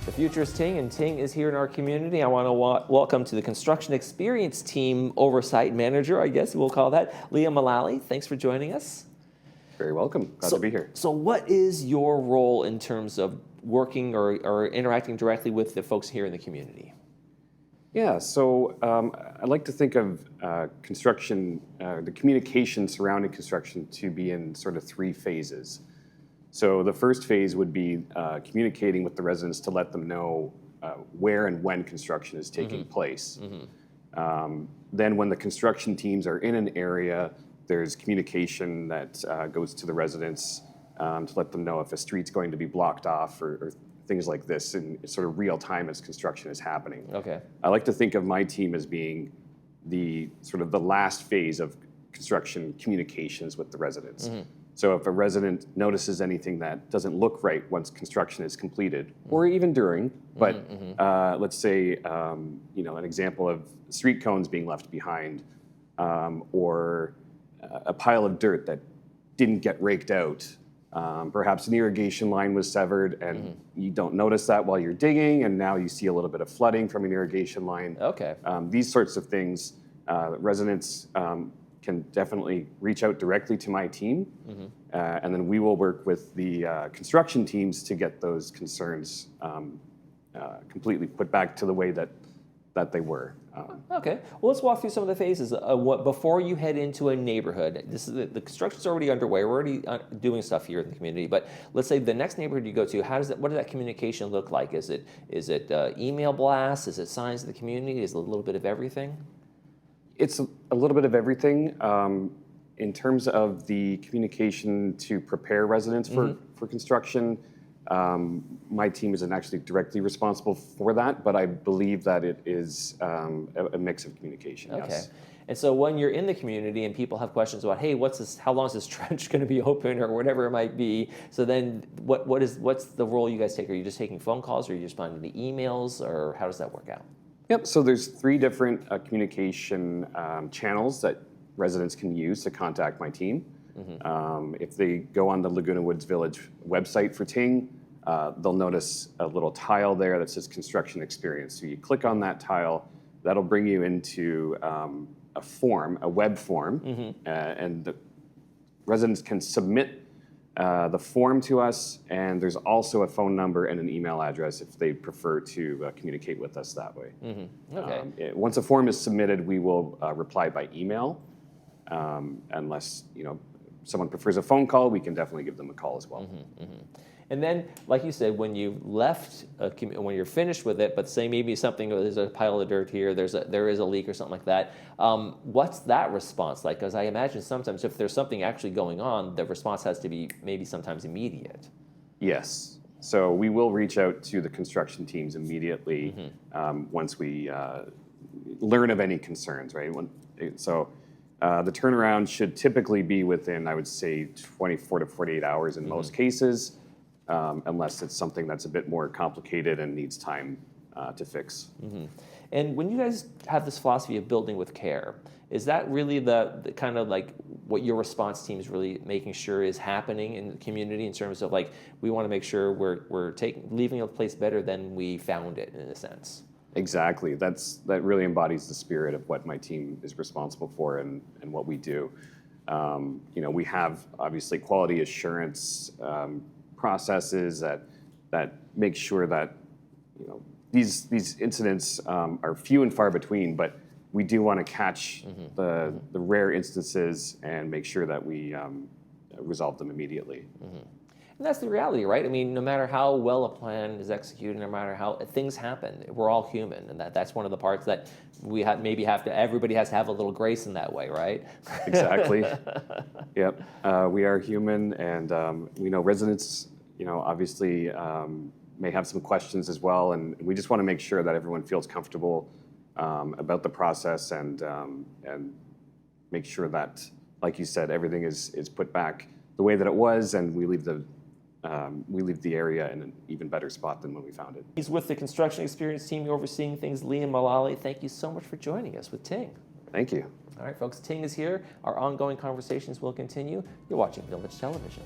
The future is Ting, and Ting is here in our community. I want to welcome to the Construction Experience Team Oversight Manager, I guess we'll call that, Mullally. Thanks for joining us. Very welcome. Glad to be here. So what is your role in terms of working or interacting directly with the folks here in the community? Yeah, so I like to think of construction, the communication surrounding construction to be in sort of three phases. So the first phase would be communicating with the residents to let them know where and when construction is taking place. Then when the construction teams are in an area, there's communication that goes to the residents to let them know if a street's going to be blocked off or things like this in sort of real time as construction is happening. Okay. I like to think of my team as being the sort of the last phase of construction communications with the residents. So if a resident notices anything that doesn't look right once construction is completed, or even during, but let's say, an example of street cones being left behind, or a pile of dirt that didn't get raked out. Perhaps an irrigation line was severed and you don't notice that while you're digging, and now you see a little bit of flooding from an irrigation line. Okay. These sorts of things, residents can definitely reach out directly to my team, and then we will work with the construction teams to get those concerns completely put back to the way that they were. Okay. Well, let's walk through some of the phases. Before you head into a neighborhood, the construction's already underway. We're already doing stuff here in the community. But let's say the next neighborhood you go to, what does that communication look like? Is it email blasts? Is it signs of the community? Is it a little bit of everything? It's a little bit of everything. In terms of the communication to prepare residents for construction, my team isn't actually directly responsible for that, but I believe that it is a mix of communication. Okay. Yes. And so when you're in the community and people have questions about, hey, how long is this trench going to be open or whatever it might be, so then what's the role you guys take? Are you just taking phone calls, or are you just responding to emails, or how does that work out? Yep, so there's three different communication channels that residents can use to contact my team. If they go on the Laguna Woods Village website for Ting, they'll notice a little tile there that says Construction Experience. So you click on that tile, that'll bring you into a form, a web form, and the residents can submit the form to us, and there's also a phone number and an email address if they prefer to communicate with us that way. Okay. Once a form is submitted, we will reply by email. Unless someone prefers a phone call, we can definitely give them a call as well. And then, like you said, when you left, when you're finished with it, but say maybe there's a pile of dirt here, there is a leak or something like that. What's that response like? Because I imagine sometimes if there's something actually going on, the response has to be maybe sometimes immediate. Yes. So we will reach out to the construction teams immediately once we learn of any concerns, right? The turnaround should typically be within, I would say, 24 to 48 hours in most cases, unless it's something that's a bit more complicated and needs time to fix. And when you guys have this philosophy of building with care, is that really the kind of like what your response team is really making sure is happening in the community in terms of like, we want to make sure we're leaving a place better than we found it, in a sense? Exactly. That really embodies the spirit of what my team is responsible for and what we do. We have obviously quality assurance processes that make sure that these incidents are few and far between, but we do want to catch the rare instances and make sure that we resolve them immedially. And that's the reality, right? I mean, no matter how well a plan is executed, no matter how things happen, we're all human, and that's one of the parts that we everybody has to have a little grace in that way, right? Exactly. Yep. We are human, and we know residents, obviously may have some questions as well, and we just want to make sure that everyone feels comfortable about the process and make sure that, like you said, everything is put back the way that it was, and we leave the area in an even better spot than when we found it. He's with the Construction Experience Team overseeing things, Mullally. Thank you so much for joining us with Ting. Thank you. All right, folks, Ting is here. Our ongoing conversations will continue. You're watching Village Television.